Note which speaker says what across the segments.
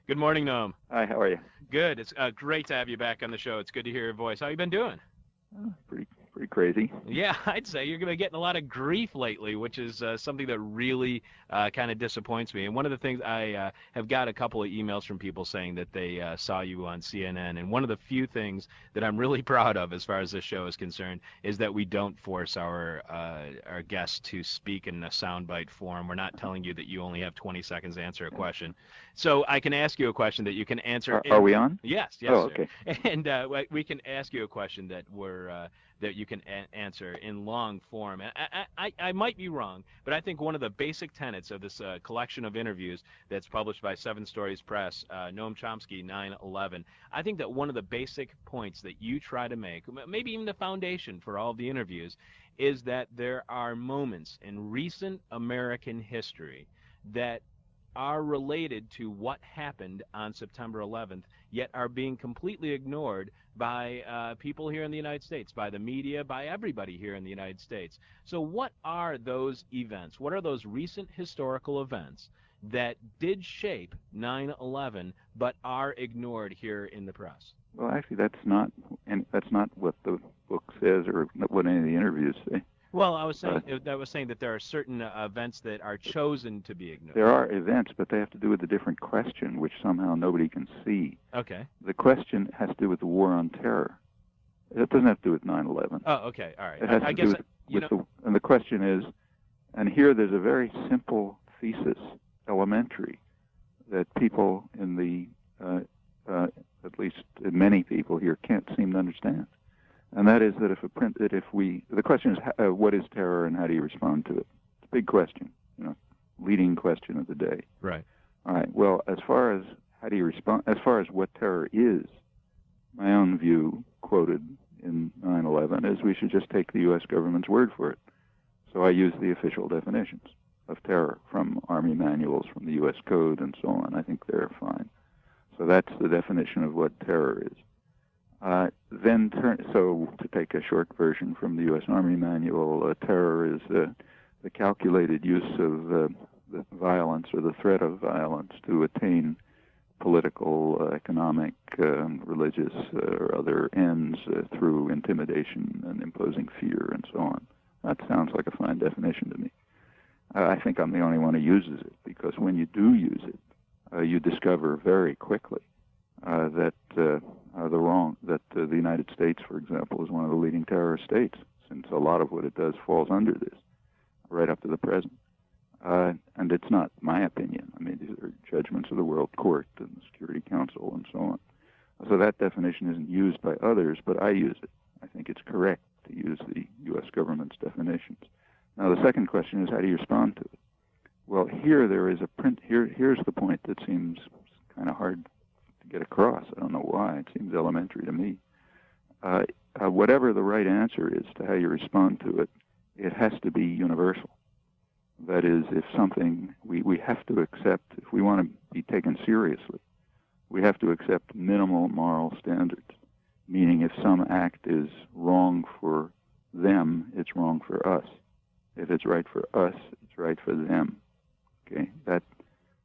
Speaker 1: Good morning, Noam.
Speaker 2: Hi, how are you?
Speaker 1: Good. It's great to have you back on the show. It's good to hear your voice. How you been doing?
Speaker 2: Pretty crazy.
Speaker 1: Yeah, I'd say you're going to be getting a lot of grief lately, which is something that really kind of disappoints me. And one of the things I have got a couple of emails from people saying that they saw you on CNN. And one of the few things that I'm really proud of, as far as this show is concerned, is that we don't force our guests to speak in a soundbite form. We're not telling you that you only have 20 seconds to answer a question. So I can ask you a question that you can answer.
Speaker 2: Are we on?
Speaker 1: Yes,
Speaker 2: Oh,
Speaker 1: sir.
Speaker 2: okay.
Speaker 1: And we can ask you a question that you can answer in long form. And I might be wrong, but I think one of the basic tenets of this collection of interviews that's published by Seven Stories Press, Noam Chomsky, 9/11, I think that one of the basic points that you try to make, maybe even the foundation for all of the interviews, is that there are moments in recent American history that are related to what happened on September 11th, yet are being completely ignored by people here in the United States, by the media, by everybody here in the United States. So what are those events? What are those recent historical events that did shape 9/11 but are ignored here in the press?
Speaker 2: Well, actually, that's not what the book says or what any of the interviews say.
Speaker 1: Well, I was saying that there are certain events that are chosen to be ignored.
Speaker 2: There are events, but they have to do with a different question, which somehow nobody can see.
Speaker 1: Okay.
Speaker 2: The question has to do with the war on terror. It doesn't have to do with 9/11.
Speaker 1: Oh, okay. All right.
Speaker 2: It has
Speaker 1: I
Speaker 2: to
Speaker 1: guess
Speaker 2: do with and the question is, and here there's a very simple thesis, elementary, that people in the, at least many people here, can't seem to understand. And that is that the question is, what is terror and how do you respond to it? It's a big question, leading question of the day.
Speaker 1: Right.
Speaker 2: All right. Well, as far as how do you respond, as far as what terror is, my own view, quoted in 9/11, is we should just take the U.S. government's word for it. So I use the official definitions of terror from Army manuals, from the U.S. Code, and so on. I think they're fine. So that's the definition of what terror is. So to take a short version from the U.S. Army Manual, terror is the calculated use of the violence or the threat of violence to attain political, economic, religious, or other ends through intimidation and imposing fear and so on. That sounds like a fine definition to me. I think I'm the only one who uses it, because when you do use it, you discover very quickly that the United States, for example, is one of the leading terrorist states, since a lot of what it does falls under this, right up to the present. And it's not my opinion. I mean, these are judgments of the World Court and the Security Council and so on. So that definition isn't used by others, but I use it. I think it's correct to use the U.S. government's definitions. Now, the second question is, how do you respond to it? Well, here's the point that seems kind of hard to get across. I don't know why. It seems elementary to me. Whatever the right answer is to how you respond to it, it has to be universal. That is, if something we have to accept, if we want to be taken seriously, we have to accept minimal moral standards, meaning if some act is wrong for them, it's wrong for us. If it's right for us, it's right for them. Okay, that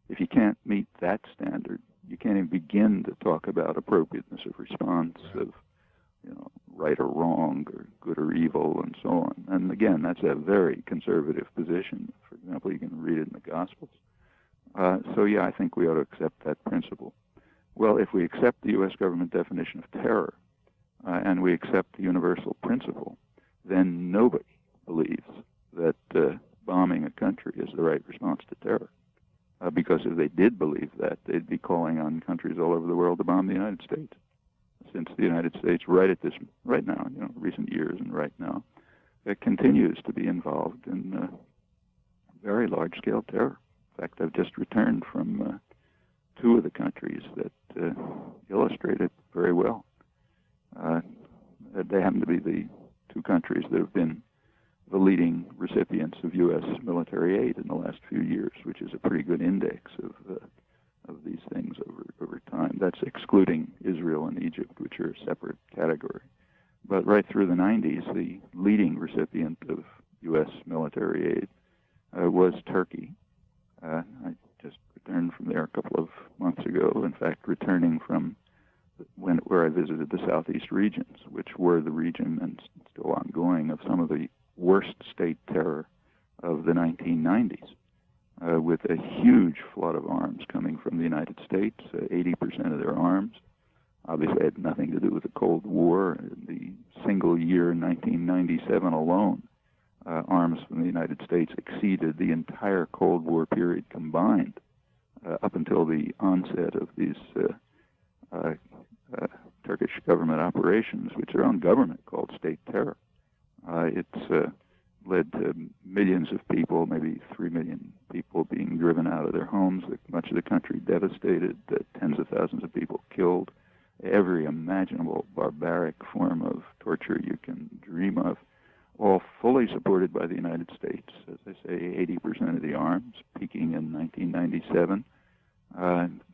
Speaker 2: if you can't meet that standard, you can't even begin to talk about appropriateness of response, of right or wrong, or good or evil, and so on. And again, that's a very conservative position. For example, you can read it in the Gospels. So yeah, I think we ought to accept that principle. Well, if we accept the U.S. government definition of terror, and we accept the universal principle, then nobody believes that bombing a country is the right response to terror. Because if they did believe that, they'd be calling on countries all over the world to bomb the United States. Since the United States, right now, recent years and right now, it continues to be involved in very large-scale terror. In fact, I've just returned from two of the countries that illustrate it very well. They happen to be the two countries that have been the leading recipients of U.S. military aid in the last few years, which is a pretty good index of these things over time. That's excluding Israel and Egypt, which are a separate category. But right through the 90s, the leading recipient of U.S. military aid was Turkey. I just returned from there a couple of months ago, in fact, returning from where I visited the southeast regions, which were the region and still ongoing of some of the worst state terror of the 1990s, with a huge flood of arms coming from the United States, 80% of their arms. Obviously, had nothing to do with the Cold War. The single year, 1997 alone, arms from the United States exceeded the entire Cold War period combined, up until the onset of these Turkish government operations, which their own government called state terror. It's led to millions of people, maybe 3 million people being driven out of their homes, much of the country devastated, tens of thousands of people killed, every imaginable barbaric form of torture you can dream of, all fully supported by the United States. As I say, 80% of the arms, peaking in 1997.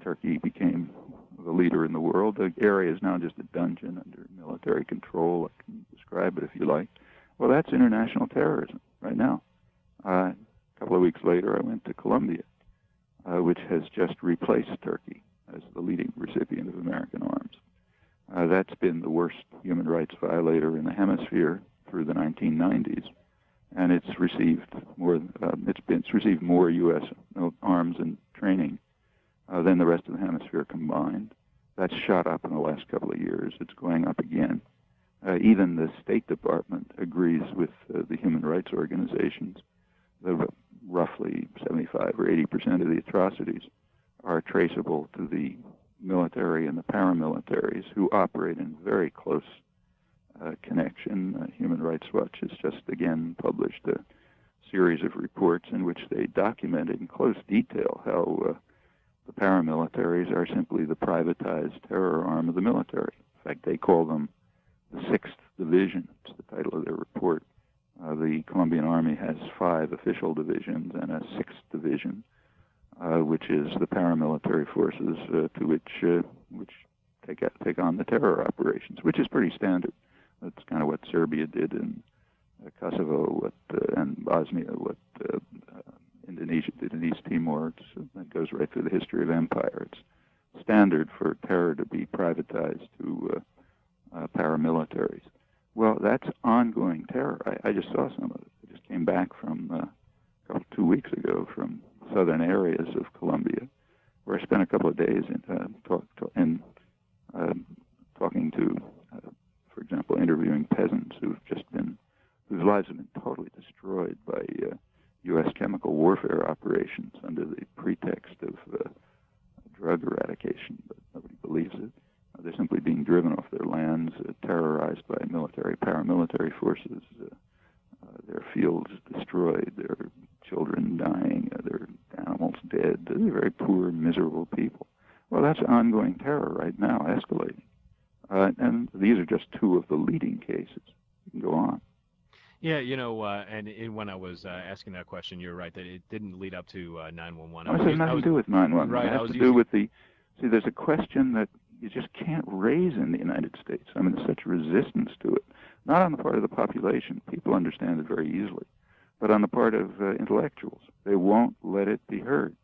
Speaker 2: Turkey became the leader in the world. The area is now just a dungeon under military control. I can describe it if you like. Well, that's international terrorism right now. A couple of weeks later, I went to Colombia, which has just replaced Turkey as the leading recipient of American arms. That's been the worst human rights violator in the hemisphere through the 1990s, and it's received more. It's received more U.S. arms and training than the rest of the hemisphere combined. That's shot up in the last couple of years. It's going up again. Even the State Department agrees with the human rights organizations that roughly 75 or 80% of the atrocities are traceable to the military and the paramilitaries who operate in very close connection. Human Rights Watch has just again published a series of reports in which they documented in close detail how the paramilitaries are simply the privatized terror arm of the military. In fact, they call them the 6th Division. It's the title of their report. The Colombian Army has 5 official divisions and a 6th division, which is the paramilitary forces to which take on the terror operations, which is pretty standard. That's kind of what Serbia did in Kosovo, and Bosnia, what Indonesia did in East Timor. That goes right through the history of empire. It's standard for terror to be privatized to paramilitaries. Well, that's ongoing terror. I just saw some of it. I just came back from 2 weeks ago from southern areas of Colombia, where I spent a couple of days talking to, for example, interviewing peasants whose lives have been totally destroyed by U.S. chemical warfare operations under the pretext of drug eradication, but nobody believes it. They're simply being driven off their lands, terrorized by military, paramilitary forces, their fields destroyed, their children dying, their animals dead. They're very poor, miserable people. Well, that's ongoing terror right now, escalating. And these are just 2 of the leading cases. You can go on.
Speaker 1: Yeah, and when I was asking that question, you're right that it didn't lead up to 911.
Speaker 2: It has nothing to do with 911.
Speaker 1: Right,
Speaker 2: it has to do with there's a question that you just can't raise in the United States. I mean, there's such resistance to it. Not on the part of the population. People understand it very easily. But on the part of intellectuals. They won't let it be heard.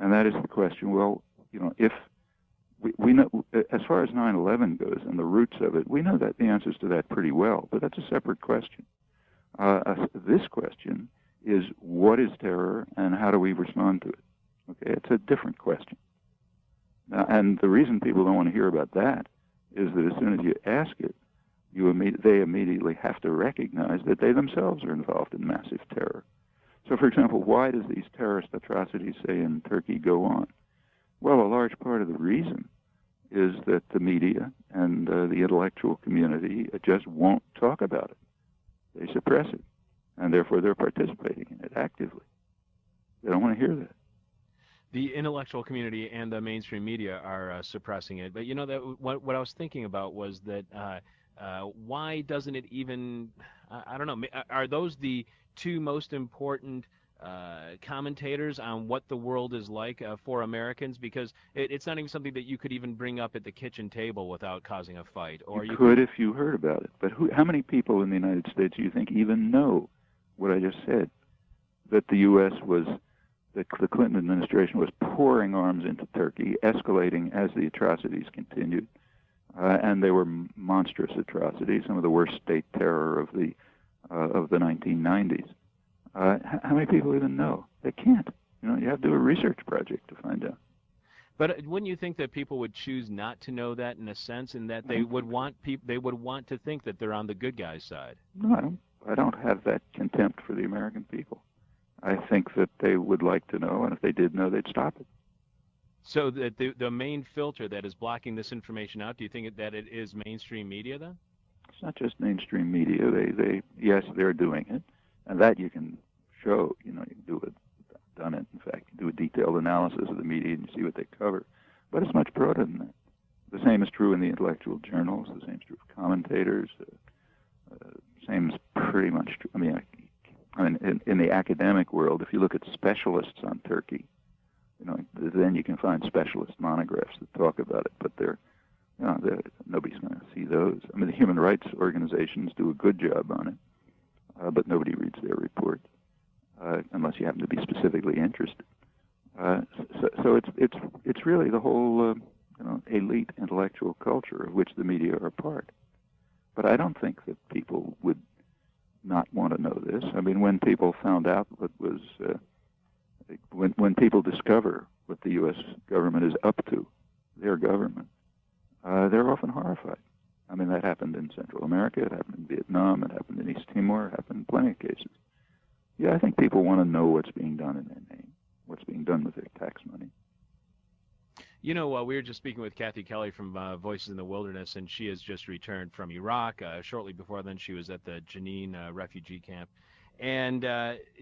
Speaker 2: And that is the question, well, if we know, as far as 9/11 goes and the roots of it, we know that the answers to that pretty well, but that's a separate question. This question is, what is terror and how do we respond to it? Okay, it's a different question. And the reason people don't want to hear about that is that as soon as you ask it, they immediately have to recognize that they themselves are involved in massive terror. So, for example, why does these terrorist atrocities, say, in Turkey go on? Well, a large part of the reason is that the media and the intellectual community just won't talk about it. They suppress it, and therefore they're participating in it actively. They don't want to hear that.
Speaker 1: The intellectual community and the mainstream media are suppressing it. But what I was thinking about was that why doesn't it even? I don't know. Are those the 2 most important commentators on what the world is like for Americans? Because it's not even something that you could even bring up at the kitchen table without causing a fight. Or
Speaker 2: you could if you heard about it. But how many people in the United States do you think even know what I just said? That the U.S. was the Clinton administration was pouring arms into Turkey, escalating as the atrocities continued, and they were monstrous atrocities, some of the worst state terror of the 1990s. How many people even know? They can't. You have to do a research project to find out.
Speaker 1: But wouldn't you think that people would choose not to know that in a sense, and that they would want to think that they're on the good guys' side?
Speaker 2: No, I don't have that contempt for the American people. I think that they would like to know, and if they did know, they'd stop it.
Speaker 1: So that the main filter that is blocking this information out, do you think that it is mainstream media then?
Speaker 2: It's not just mainstream media. Yes, they're doing it, and that you can show. You can do it. Done it. In fact, you do a detailed analysis of the media and you see what they cover. But it's much broader than that. The same is true in the intellectual journals. The same is true of commentators. Same is pretty much true. I mean, in the academic world, if you look at specialists on Turkey, then you can find specialist monographs that talk about it. But nobody's going to see those. I mean, the human rights organizations do a good job on it, but nobody reads their reports unless you happen to be specifically interested. So it's really the whole elite intellectual culture of which the media are a part. But I don't think that people would not want to know this. I mean, when people found out what was, when people discover what the U.S. government is up to, their government, they're often horrified. I mean, that happened in Central America, it happened in Vietnam, it happened in East Timor, it happened in plenty of cases. Yeah, I think people want to know what's being done in their name, what's being done with their tax money.
Speaker 1: We were just speaking with Kathy Kelly from Voices in the Wilderness, and she has just returned from Iraq. Shortly before then, she was at the Jenin refugee camp. And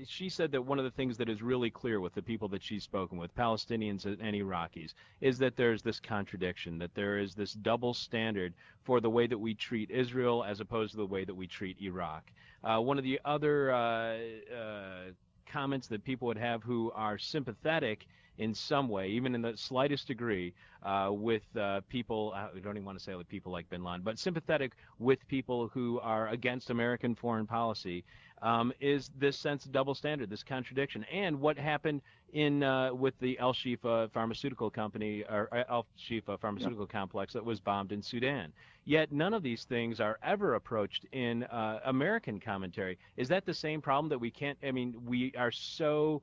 Speaker 1: she said that one of the things that is really clear with the people that she's spoken with, Palestinians and Iraqis, is that there's this contradiction, that there is this double standard for the way that we treat Israel as opposed to the way that we treat Iraq. One of the other comments that people would have who are sympathetic in some way, even in the slightest degree, with people, I don't even want to say like people like bin Laden, but sympathetic with people who are against American foreign policy, is this sense of double standard, this contradiction. And what happened in with the Al Shifa pharmaceutical company, or Al Shifa pharmaceutical complex that was bombed in Sudan. Yet none of these things are ever approached in American commentary. Is that the same problem that we can't, I mean, we are so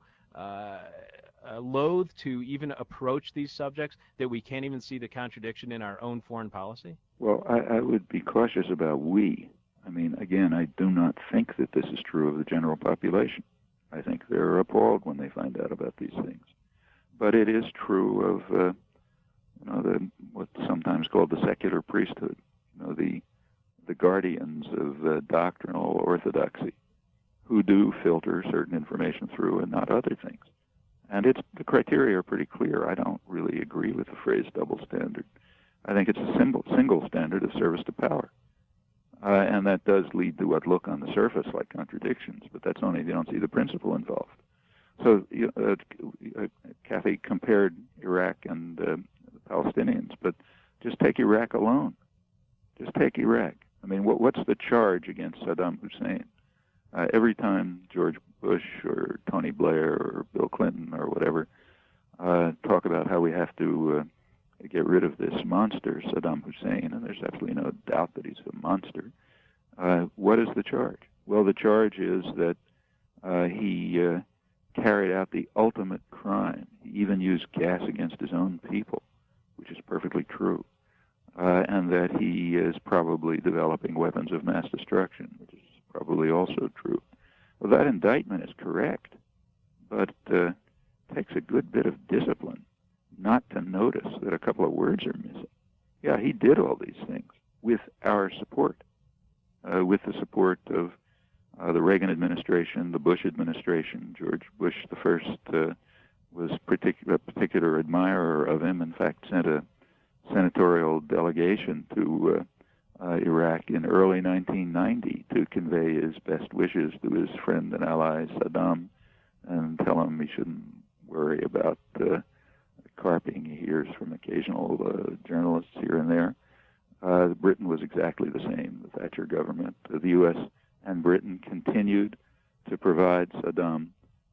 Speaker 1: loath to even approach these subjects that we can't even see the contradiction in our own foreign policy?
Speaker 2: Well, I would be cautious about we. I mean, again, I do not think that this is true of the general population. I think they're appalled when they find out about these things. But it is true of, what's sometimes called the secular priesthood, the guardians of doctrinal orthodoxy, who do filter certain information through and not other things. And the criteria are pretty clear. I don't really agree with the phrase double standard. I think it's a single standard of service to power. And that does lead to what look on the surface like contradictions, but that's only if you don't see the principle involved. So Kathy compared Iraq and the Palestinians, but just take Iraq alone. Just take Iraq. I mean, what's the charge against Saddam Hussein? Every time George Bush or Tony Blair or Bill Clinton or whatever talk about how we have to get rid of this monster, Saddam Hussein, and there's absolutely no doubt that he's a monster, what is the charge? Well, the charge is that he carried out the ultimate crime. He even used gas against his own people, which is perfectly true, and that he is probably developing weapons of mass destruction, which is probably also true. Well, that indictment is correct, but takes a good bit of discipline not to notice that a couple of words are missing. Yeah, he did all these things with our support, with the support of the Reagan administration, the Bush administration. George Bush the first was a particular admirer of him. In fact, sent a senatorial delegation to Iraq in early 1990 to convey his best wishes to his friend and ally Saddam and tell him he shouldn't worry about carping he hears from occasional journalists here and there. Britain was exactly the same, the Thatcher government. The U.S. and Britain continued to provide Saddam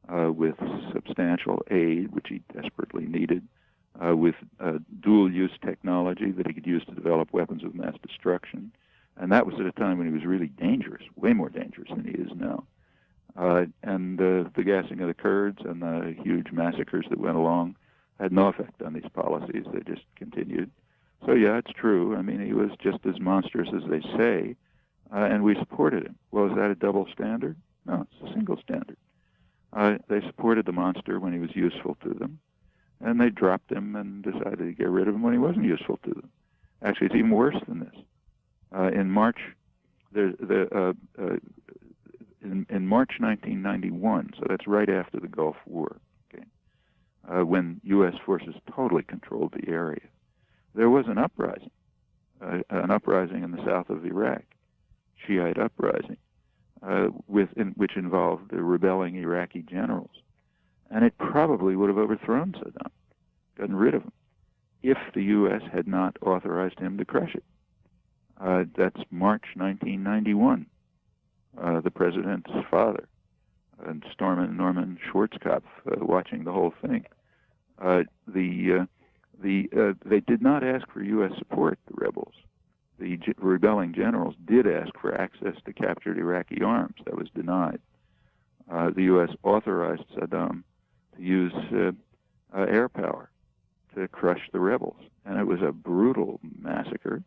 Speaker 2: with substantial aid, which he desperately needed, with dual-use technology that he could use to develop weapons of mass destruction. And that was at a time when he was really dangerous, way more dangerous than he is now. And the gassing of the Kurds and the huge massacres that went along had no effect on these policies. They just continued. So, yeah, it's true. I mean, he was just as monstrous as they say, and we supported him. Well, is that a double standard? No, it's a single standard. They supported the monster when he was useful to them, and they dropped him and decided to get rid of him when he wasn't useful to them. Actually, it's even worse than this. In March, in March 1991, so that's right after the Gulf War, okay, when U.S. forces totally controlled the area, there was an uprising in the south of Iraq, Shiite uprising, which involved the rebelling Iraqi generals. And it probably would have overthrown Saddam, gotten rid of him, if the U.S. had not authorized him to crush it. That's March 1991. The president's father, and Norman Schwarzkopf, watching the whole thing. They did not ask for U.S. support, the rebels. The rebelling generals did ask for access to captured Iraqi arms. That was denied. The U.S. authorized Saddam to use air power to crush the rebels. And it was a brutal massacre.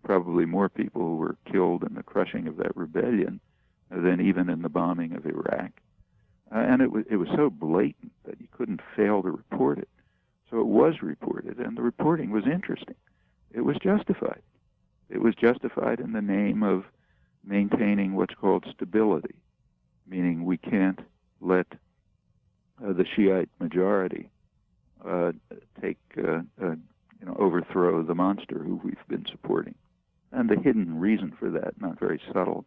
Speaker 2: Probably more people who were killed in the crushing of that rebellion than even in the bombing of Iraq. And it was so blatant that you couldn't fail to report it. So it was reported, and the reporting was interesting. It was justified. It was justified in the name of maintaining what's called stability, meaning we can't let the Shiite majority overthrow the monster who we've been supporting. And the hidden reason for that, not very subtle,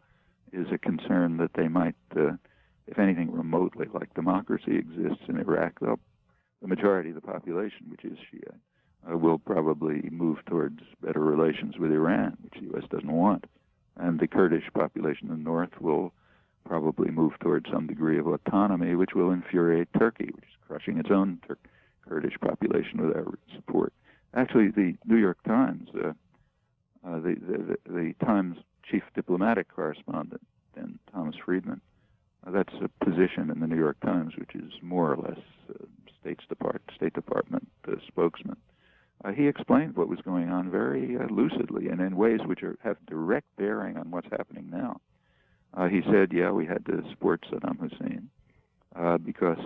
Speaker 2: is a concern that they might, if anything remotely like democracy exists in Iraq, the majority of the population, which is Shiite, will probably move towards better relations with Iran, which the U.S. doesn't want. And the Kurdish population in the north will probably move towards some degree of autonomy, which will infuriate Turkey, which is crushing its own Kurdish population without support. Actually, the New York Times, the Times chief diplomatic correspondent, then Thomas Friedman, that's a position in the New York Times, which is more or less State Department spokesman. He explained what was going on very lucidly and in ways which have direct bearing on what's happening now. He said, yeah, we had to support Saddam Hussein because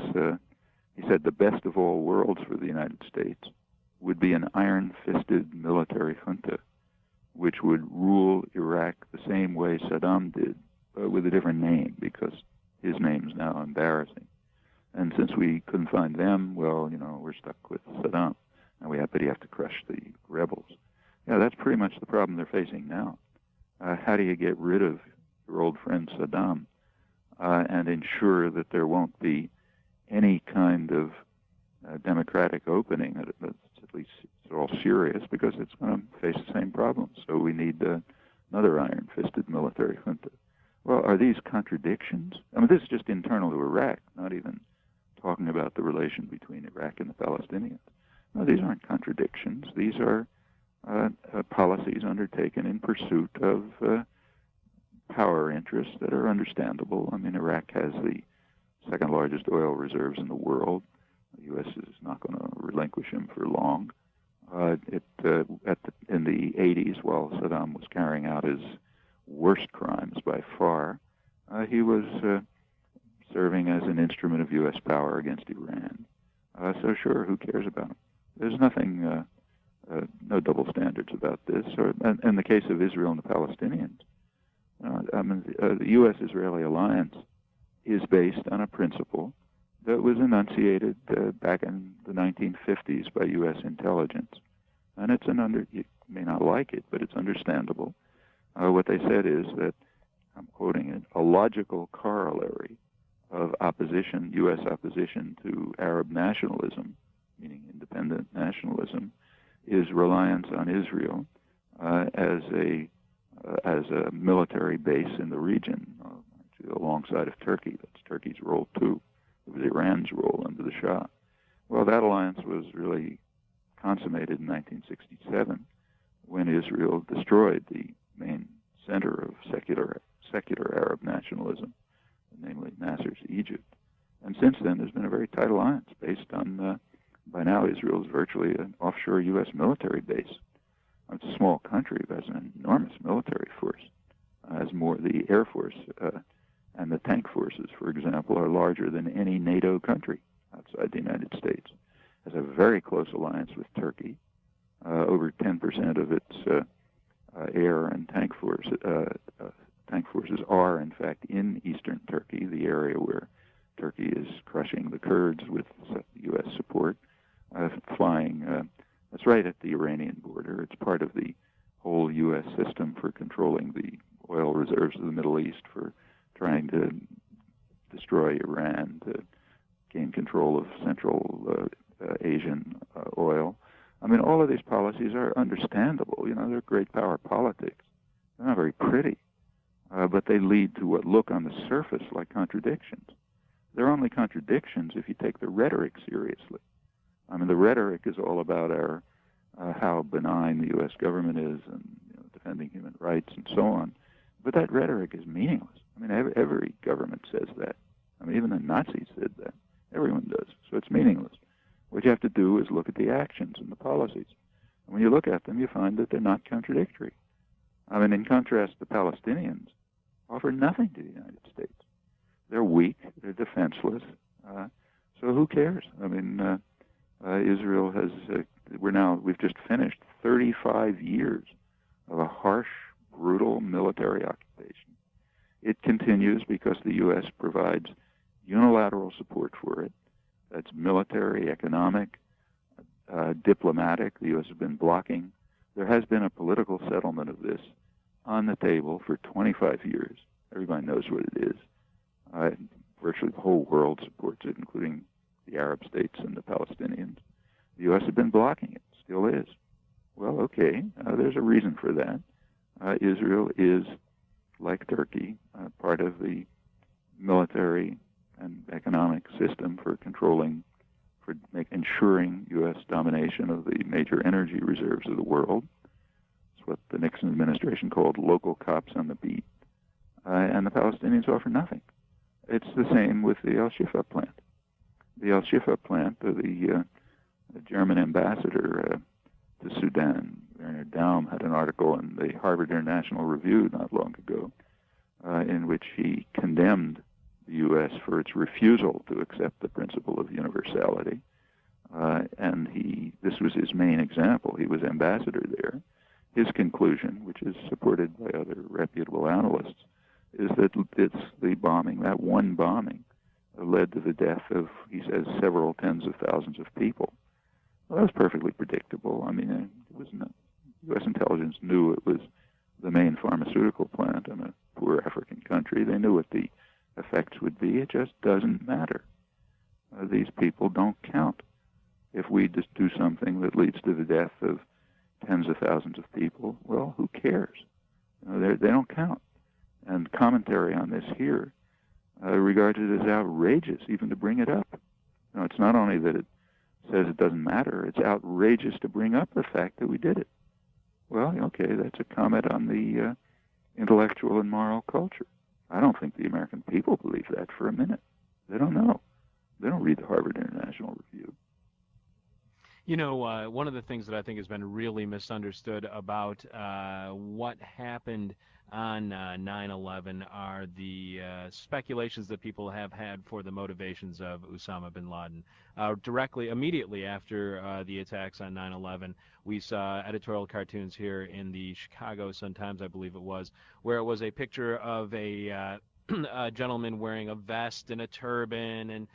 Speaker 2: he said the best of all worlds for the United States would be an iron-fisted military junta which would rule Iraq the same way Saddam did, but with a different name, because his name's now embarrassing. And since we couldn't find them, well, we're stuck with Saddam. And we have to crush the rebels. Yeah, that's pretty much the problem they're facing now. How do you get rid of your old friend Saddam and ensure that there won't be any kind of democratic opening? That's at least it's all serious, because it's going to face the same problems. So we need another iron-fisted military junta. Well, are these contradictions? I mean, this is just internal to Iraq, not even talking about the relation between Iraq and the Palestinians. No, these aren't contradictions. These are policies undertaken in pursuit of power interests that are understandable. I mean, Iraq has the second largest oil reserves in the world. The U.S. is not going to relinquish him for long. In the 80s, while Saddam was carrying out his worst crimes by far, he was serving as an instrument of U.S. power against Iran. So sure, who cares about him? There's nothing, no double standards about this. And in the case of Israel and the Palestinians, the U.S.-Israeli alliance is based on a principle that was enunciated back in the 1950s by U.S. intelligence. And you may not like it, but it's understandable. What they said is that, I'm quoting it, a logical corollary of opposition, U.S. opposition to Arab nationalism, meaning independent nationalism, is reliance on Israel as a military base in the region, actually alongside of Turkey. That's Turkey's role too. It was Iran's role under the Shah. Well, that alliance was really consummated in 1967 when Israel destroyed the main center of secular Arab nationalism, namely Nasser's Egypt. And since then, there's been a very tight alliance based on, by now, Israel is virtually an offshore U.S. military base. It's a small country, but has an enormous military force. Has more, the Air Force and the tank forces, for example, are larger than any NATO country outside the United States. Has a very close alliance with Turkey. Over 10% of its air and tank forces are, in fact, in eastern Turkey, the area where Turkey is crushing the Kurds with U.S. support, flying. That's right at the Iranian border. It's part of the whole U.S. system for controlling the oil reserves of the Middle East, for trying to destroy Iran, to gain control of Central Asian oil. I mean, all of these policies are understandable. You know, they're great power politics. They're not very pretty, but they lead to what look on the surface like contradictions. They're only contradictions if you take the rhetoric seriously. I mean, the rhetoric is all about our how benign the U.S. government is and, you know, defending human rights and so on. But that rhetoric is meaningless. I mean, every government says that. I mean, even the Nazis said that. Everyone does. So it's meaningless. What you have to do is look at the actions and the policies. And when you look at them, you find that they're not contradictory. I mean, in contrast, the Palestinians offer nothing to the United States. They're weak. They're defenseless. So who cares? I mean, Israel has, we've just finished 35 years of a harsh, brutal military occupation. It continues because the U.S. provides unilateral support for it. That's military, economic, diplomatic. The U.S. has been blocking. There has been a political settlement of this on the table for 25 years. Everybody knows what it is. Virtually the whole world supports it, including the Arab states and the Palestinians. The U.S. has been blocking it, still is. Well, okay, there's a reason for that. Israel is, like Turkey, part of the military and economic system for controlling, ensuring U.S. domination of the major energy reserves of the world. It's what the Nixon administration called local cops on the beat. And the Palestinians offer nothing. It's the same with the Al-Shifa plant. The Al-Shifa plant, the German ambassador to Sudan, Werner Daum, had an article in the Harvard International Review not long ago in which he condemned the U.S. for its refusal to accept the principle of universality. And this was his main example. He was ambassador there. His conclusion, which is supported by other reputable analysts, is that it's the bombing, that one bombing, led to the death of, he says, several tens of thousands of people. Well, that was perfectly predictable. I mean, it was not, U.S. intelligence knew it was the main pharmaceutical plant in a poor African country. They knew what the effects would be. It just doesn't matter. These people don't count. If we just do something that leads to the death of tens of thousands of people, well, who cares? You know, they don't count. And commentary on this here regards it as outrageous even to bring it up. You know, it's not only that it says it doesn't matter, it's outrageous to bring up the fact that we did it. Well, okay, that's a comment on the intellectual and moral culture. I don't think the American people believe that for a minute. They don't know. They don't read the Harvard International Review.
Speaker 1: You know, one of the things that I think has been really misunderstood about what happened on 9/11 are the speculations that people have had for the motivations of Osama bin Laden. Immediately after the attacks on 9/11, we saw editorial cartoons here in the Chicago Sun-Times, I believe it was, where it was a picture of a gentleman wearing a vest and a turban and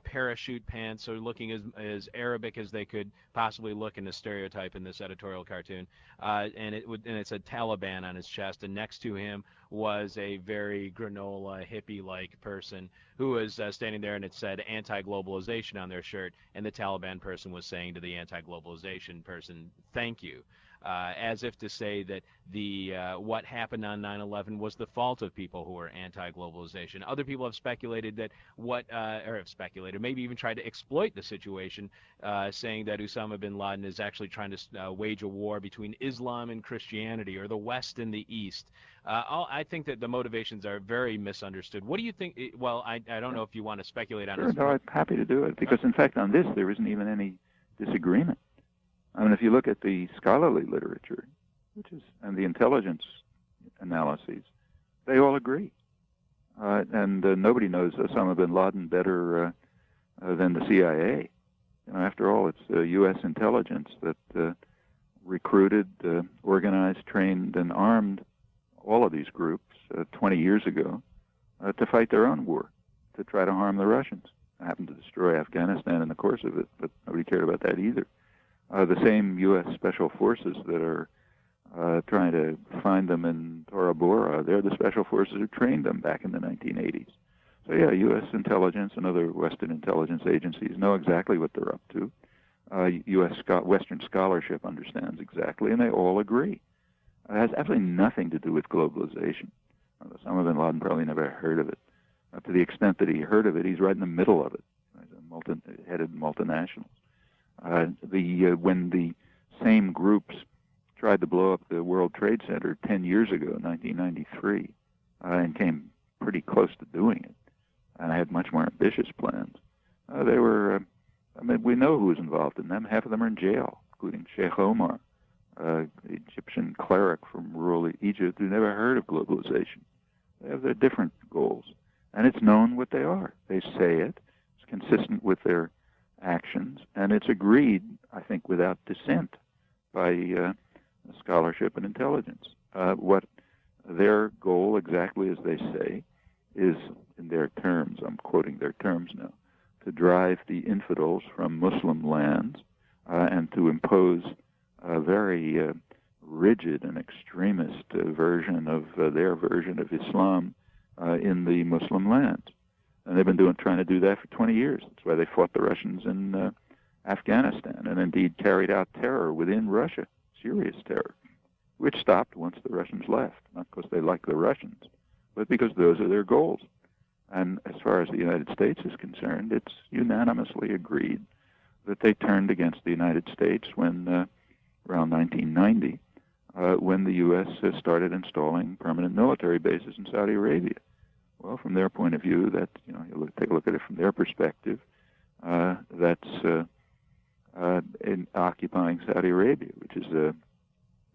Speaker 1: parachute pants, so looking as Arabic as they could possibly look in the stereotype in this editorial cartoon. And it said Taliban on his chest, and next to him was a very granola hippie-like person who was standing there, and it said anti-globalization on their shirt, and the Taliban person was saying to the anti-globalization person, "Thank you." as if to say that the what happened on 9/11 was the fault of people who were anti-globalization. Other people have speculated that or have speculated, maybe even tried to exploit the situation, saying that Osama bin Laden is actually trying to wage a war between Islam and Christianity, or the West and the East. I think that the motivations are very misunderstood. What do you think? Well, I don't know if you want to speculate on this.
Speaker 2: No, I'm happy to do it, because in fact on this there isn't even any disagreement. I mean, if you look at the scholarly literature, and the intelligence analyses, they all agree. And nobody knows Osama bin Laden better than the CIA. After all, it's U.S. intelligence that recruited, organized, trained, and armed all of these groups 20 years ago to fight their own war, to try to harm the Russians. It happened to destroy Afghanistan in the course of it, but nobody cared about that either. The same U.S. Special Forces that are trying to find them in Tora Bora, they're the Special Forces who trained them back in the 1980s. So yeah, U.S. intelligence and other Western intelligence agencies know exactly what they're up to. Western scholarship understands exactly, and they all agree. It has absolutely nothing to do with globalization. Osama bin Laden probably never heard of it. To the extent that he heard of it, he's right in the middle of it. He's headed multinationals. When the same groups tried to blow up the World Trade Center 10 years ago, 1993, and came pretty close to doing it, and had much more ambitious plans, they were, we know who was involved in them. Half of them are in jail, including Sheikh Omar, the Egyptian cleric from rural Egypt who never heard of globalization. They have their different goals, and it's known what they are. They say it. It's consistent with their actions, and it's agreed, I think, without dissent by scholarship and intelligence. What their goal, exactly as they say, is, in their terms, I'm quoting their terms now, to drive the infidels from Muslim lands and to impose a very rigid and extremist version of their version of Islam in the Muslim lands. And they've been trying to do that for 20 years. That's why they fought the Russians in Afghanistan, and indeed carried out terror within Russia, serious terror, which stopped once the Russians left, not because they like the Russians, but because those are their goals. And as far as the United States is concerned, it's unanimously agreed that they turned against the United States when, around 1990, when the U.S. started installing permanent military bases in Saudi Arabia. Well, from their point of view, that, you take a look at it from their perspective, that's in occupying Saudi Arabia, which is a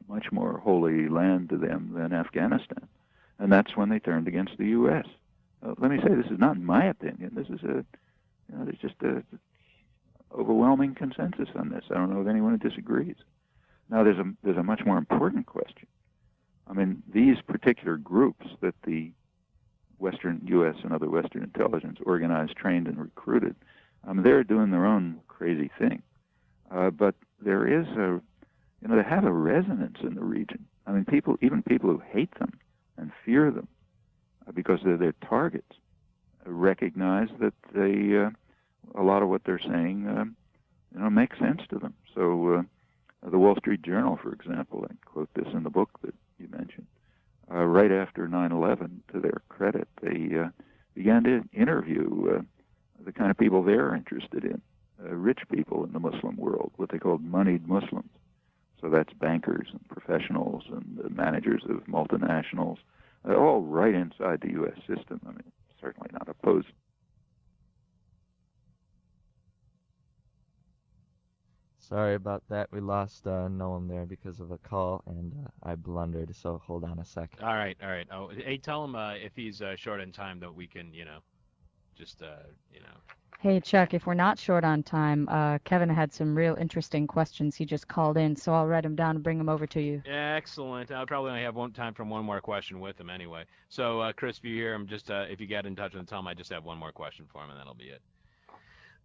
Speaker 2: much more holy land to them than Afghanistan. And that's when they turned against the U.S. Let me say, this is not my opinion. This is there's just a overwhelming consensus on this. I don't know of anyone who disagrees. Now, there's a much more important question. I mean, these particular groups that the Western U.S. and other Western intelligence organized, trained, and recruited, they're doing their own crazy thing. But there is they have a resonance in the region. I mean, even people who hate them and fear them because they're their targets recognize that a lot of what they're saying, makes sense to them. So the Wall Street Journal, for example, I quote this in the book that you mentioned, right after 9/11, to their credit, they began to interview the kind of people they're interested in, rich people in the Muslim world, what they called moneyed Muslims. So that's bankers and professionals and managers of multinationals, all right inside the U.S. system. I mean, certainly not opposed.
Speaker 3: Sorry about that. We lost Noam there because of a call, and I blundered, so hold on a second.
Speaker 1: All right. Oh, hey, tell him if he's short on time that we can, just.
Speaker 4: Hey, Chuck, if we're not short on time, Kevin had some real interesting questions. He just called in, so I'll write them down and bring them over to you.
Speaker 1: Excellent. I'll probably only have time for one more question with him anyway. So, Chris, if you hear him, just if you get in touch with him, tell him I just have one more question for him, and that'll be it.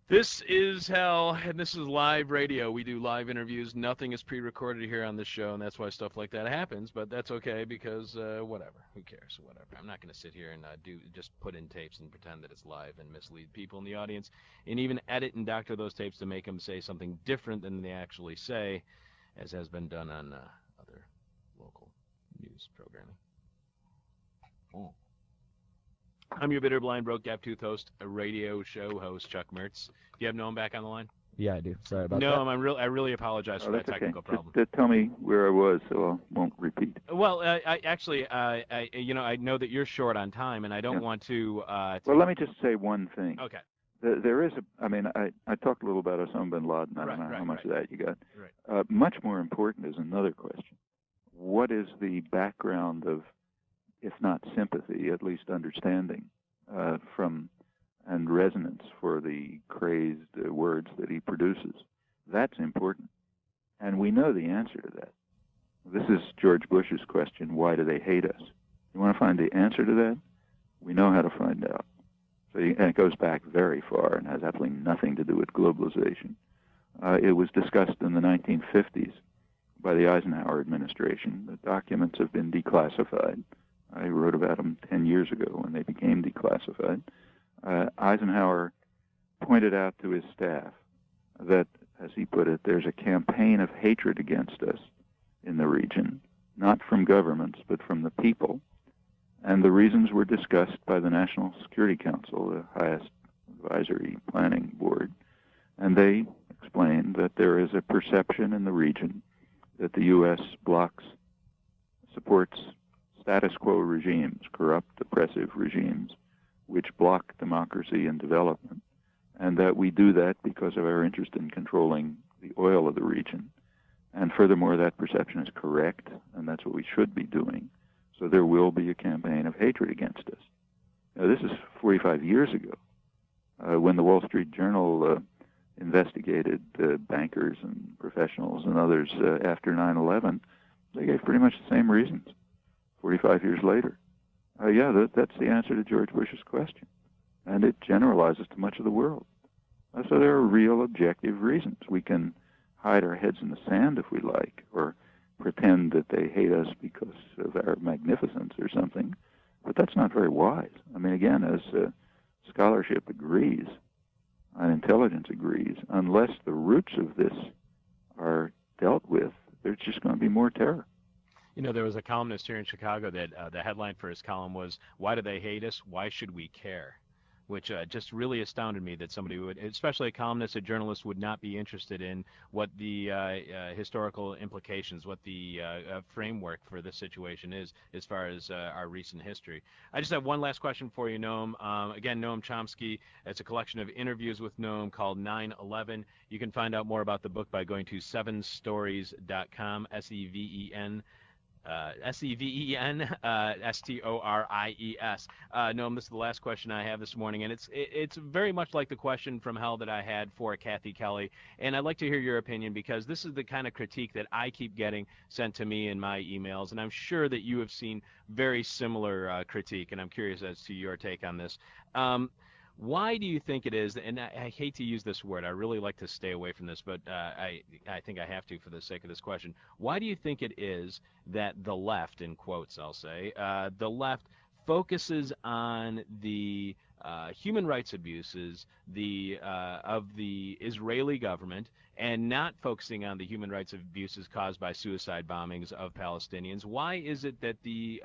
Speaker 1: This is hell, and this is live radio. We do live interviews. Nothing is pre-recorded here on this show, and that's why stuff like that happens. But that's okay because whatever. Who cares? Whatever. I'm not going to sit here and just put in tapes and pretend that it's live and mislead people in the audience, and even edit and doctor those tapes to make them say something different than they actually say. as has been done on other local news programming. Oh. I'm your bitter, blind, broke, gap-toothed host, a radio show host, Chuck Mertz. Do you have Noam back on the line?
Speaker 3: Yeah, I do. Sorry about that.
Speaker 1: No, I really apologize for that technical problem.
Speaker 2: Just tell me where I was, so I won't repeat.
Speaker 1: Well, I know that you're short on time, and I don't want to.
Speaker 2: Well, let me just say one thing.
Speaker 1: Okay.
Speaker 2: There is I talked a little about Osama bin Laden. I don't know how much of that you got.
Speaker 1: Right.
Speaker 2: Much more important is another question. What is the background of, if not sympathy, at least understanding from and resonance for the crazed words that he produces? That's important. And we know the answer to that. This is George Bush's question, why do they hate us? You want to find the answer to that? We know how to find out. And it goes back very far and has absolutely nothing to do with globalization. It was discussed in the 1950s by the Eisenhower administration. The documents have been declassified. I wrote about them 10 years ago when they became declassified. Eisenhower pointed out to his staff that, as he put it, there's a campaign of hatred against us in the region, not from governments, but from the people. And the reasons were discussed by the National Security Council, the highest advisory planning board. And they explained that there is a perception in the region that the U.S. supports status quo regimes, corrupt, oppressive regimes, which block democracy and development, and that we do that because of our interest in controlling the oil of the region. And furthermore, that perception is correct, and that's what we should be doing. So there will be a campaign of hatred against us. Now, this is 45 years ago, when the Wall Street Journal investigated bankers and professionals and others after 9/11. They gave pretty much the same reasons 45 years later. That's the answer to George Bush's question. And it generalizes to much of the world. So there are real objective reasons. We can hide our heads in the sand if we like, or pretend that they hate us because of our magnificence or something. But that's not very wise. I mean, again, as scholarship agrees, and intelligence agrees, unless the roots of this are dealt with, there's just going to be more terror.
Speaker 1: You know, there was a columnist here in Chicago that the headline for his column was, "Why do they hate us? Why should we care?" Which just really astounded me that somebody would, especially a columnist, a journalist, would not be interested in what the historical implications, what the framework for this situation is as far as our recent history. I just have one last question for you, Noam. Again, Noam Chomsky. It's a collection of interviews with Noam called 9/11. You can find out more about the book by going to sevenstories.com, SEVEN. STORIES. Noam, this is the last question I have this morning, and it's very much like the question from hell that I had for Kathy Kelly, and I'd like to hear your opinion because this is the kind of critique that I keep getting sent to me in my emails, and I'm sure that you have seen very similar critique, and I'm curious as to your take on this. Why do you think it is, and I hate to use this word, I really like to stay away from this, but I think I have to for the sake of this question. Why do you think it is that the left, in quotes I'll say, the left focuses on the human rights abuses of the Israeli government and not focusing on the human rights abuses caused by suicide bombings of Palestinians? Why is it that the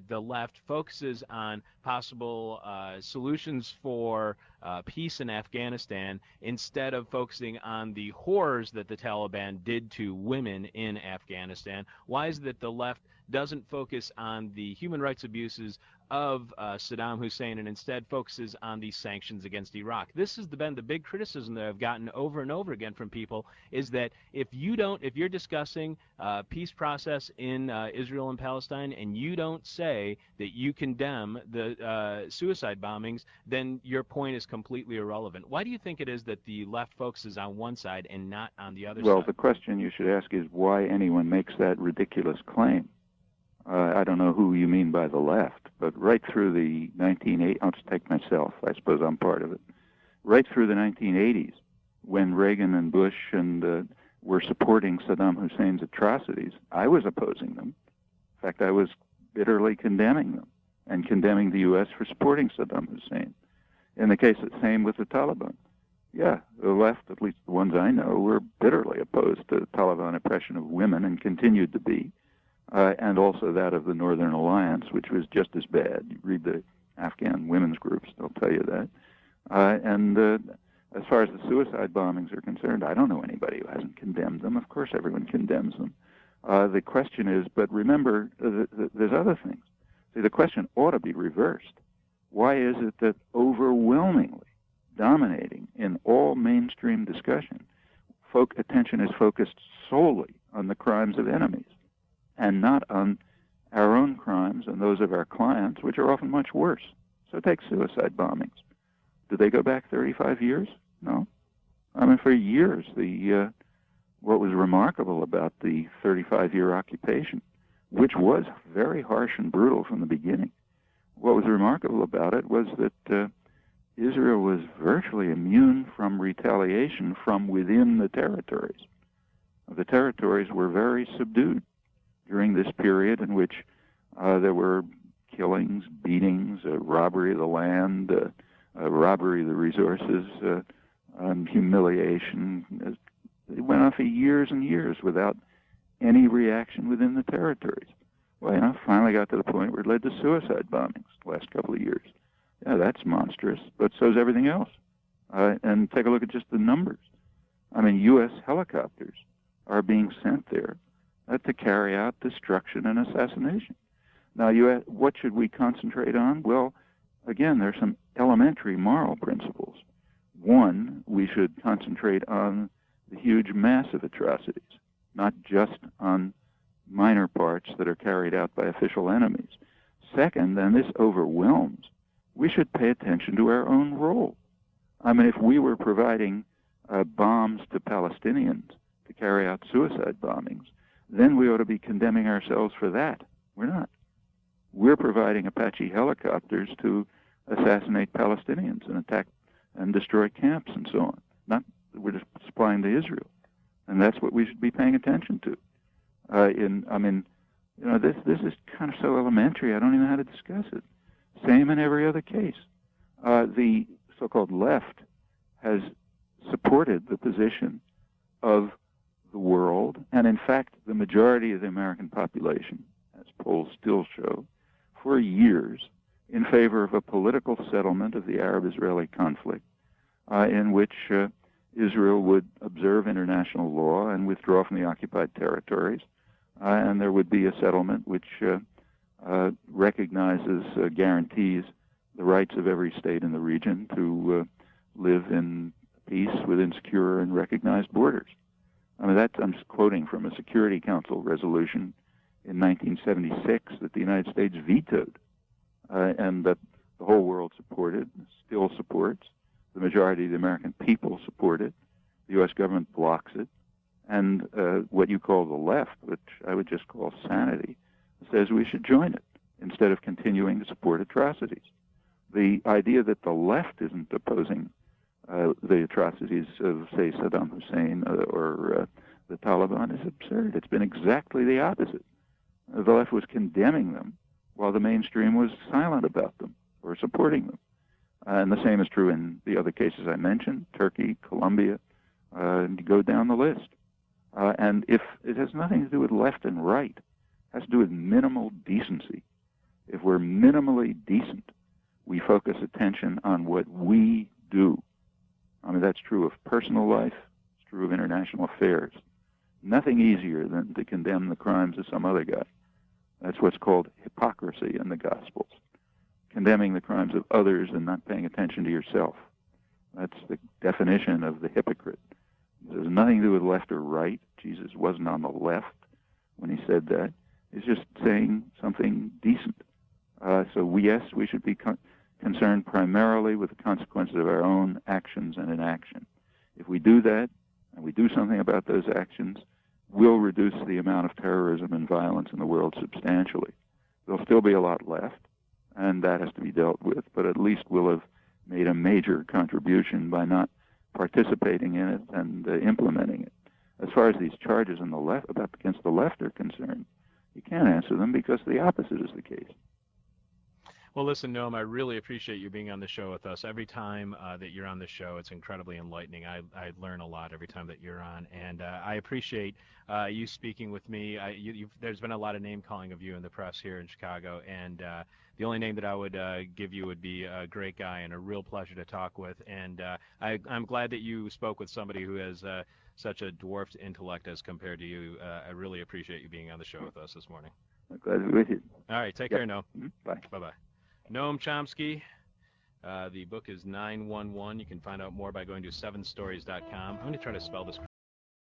Speaker 1: left focuses on possible solutions for peace in Afghanistan instead of focusing on the horrors that the Taliban did to women in Afghanistan? Why is it that the left doesn't focus on the human rights abuses of Saddam Hussein and instead focuses on the sanctions against Iraq? This has been the big criticism that I've gotten over and over again from people, is that if you're discussing peace process in Israel and Palestine and you don't say that you condemn the suicide bombings, then your point is completely irrelevant. Why do you think it is that the left focuses on one side and not on the other side?
Speaker 2: Well, the question you should ask is why anyone makes that ridiculous claim. I don't know who you mean by the left, but right through the 1980s, I'll just take myself, I suppose I'm part of it, right through the 1980s, when Reagan and Bush and were supporting Saddam Hussein's atrocities, I was opposing them. In fact, I was bitterly condemning them and condemning the U.S. for supporting Saddam Hussein. In the case, the same with the Taliban. Yeah, the left, at least the ones I know, were bitterly opposed to Taliban oppression of women and continued to be, and also that of the Northern Alliance, which was just as bad. You read the Afghan women's groups, they'll tell you that. And as far as the suicide bombings are concerned, I don't know anybody who hasn't condemned them. Of course everyone condemns them. The question is, but remember, there's other things. See, the question ought to be reversed. Why is it that overwhelmingly dominating in all mainstream discussion, attention is focused solely on the crimes of enemies and not on our own crimes and those of our clients, which are often much worse? So take suicide bombings. Did they go back 35 years? No. I mean, for years, what was remarkable about the 35-year occupation, which was very harsh and brutal from the beginning, what was remarkable about it was that Israel was virtually immune from retaliation from within the territories. The territories were very subdued during this period in which there were killings, beatings, robbery of the land, robbery of the resources, humiliation. It went on for years and years without any reaction within the territories. Well, finally got to the point where it led to suicide bombings the last couple of years. Yeah, that's monstrous, but so's everything else. And take a look at just the numbers. I mean, U.S. helicopters are being sent there to carry out destruction and assassination. Now, what should we concentrate on? Well, again, there's some elementary moral principles. One, we should concentrate on the huge massive atrocities, not just on minor parts that are carried out by official enemies. Second, and this overwhelms, we should pay attention to our own role. I mean, if we were providing bombs to Palestinians to carry out suicide bombings, then we ought to be condemning ourselves for that. We're not. We're providing Apache helicopters to assassinate Palestinians and attack and destroy camps and so on. Not that we're just supplying to Israel. And that's what we should be paying attention to. This is kind of so elementary, I don't even know how to discuss it. Same in every other case. The so-called left has supported the position of the world, and in fact, the majority of the American population, as polls still show, for years in favor of a political settlement of the Arab-Israeli conflict in which Israel would observe international law and withdraw from the occupied territories, and there would be a settlement which recognizes, guarantees the rights of every state in the region to live in peace within secure and recognized borders. I mean, I'm just quoting from a Security Council resolution in 1976 that the United States vetoed, and that the whole world supported, still supports. The majority of the American people support it. The U.S. government blocks it. And what you call the left, which I would just call sanity, says we should join it instead of continuing to support atrocities. The idea that the left isn't opposing the atrocities of, say, Saddam Hussein or the Taliban is absurd. It's been exactly the opposite. The left was condemning them while the mainstream was silent about them or supporting them. And the same is true in the other cases I mentioned, Turkey, Colombia, and you go down the list. And if it has nothing to do with left and right, it has to do with minimal decency. If we're minimally decent, we focus attention on what we do. I mean, that's true of personal life. It's true of international affairs. Nothing easier than to condemn the crimes of some other guy. That's what's called hypocrisy in the Gospels. Condemning the crimes of others and not paying attention to yourself. That's the definition of the hypocrite. It has nothing to do with left or right. Jesus wasn't on the left when he said that. He's just saying something decent. Yes, we should be concerned primarily with the consequences of our own actions and inaction. If we do that, and we do something about those actions, we'll reduce the amount of terrorism and violence in the world substantially. There'll still be a lot left, and that has to be dealt with, but at least we'll have made a major contribution by not participating in it and implementing it. As far as these charges on the left, against the left are concerned, you can't answer them because the opposite is the case.
Speaker 1: Well, listen, Noam, I really appreciate you being on the show with us. Every time that you're on the show, it's incredibly enlightening. I learn a lot every time that you're on, and I appreciate you speaking with me. There's been a lot of name calling of you in the press here in Chicago, and the only name that I would give you would be a great guy and a real pleasure to talk with. And I'm glad that you spoke with somebody who has such a dwarfed intellect as compared to you. I really appreciate you being on the show with us this morning.
Speaker 2: I'm glad to be with you.
Speaker 1: All right, take care, Noam.
Speaker 2: Bye.
Speaker 1: Bye-bye. Noam Chomsky. The book is 911. You can find out more by going to 7stories.com. I'm going to try to spell this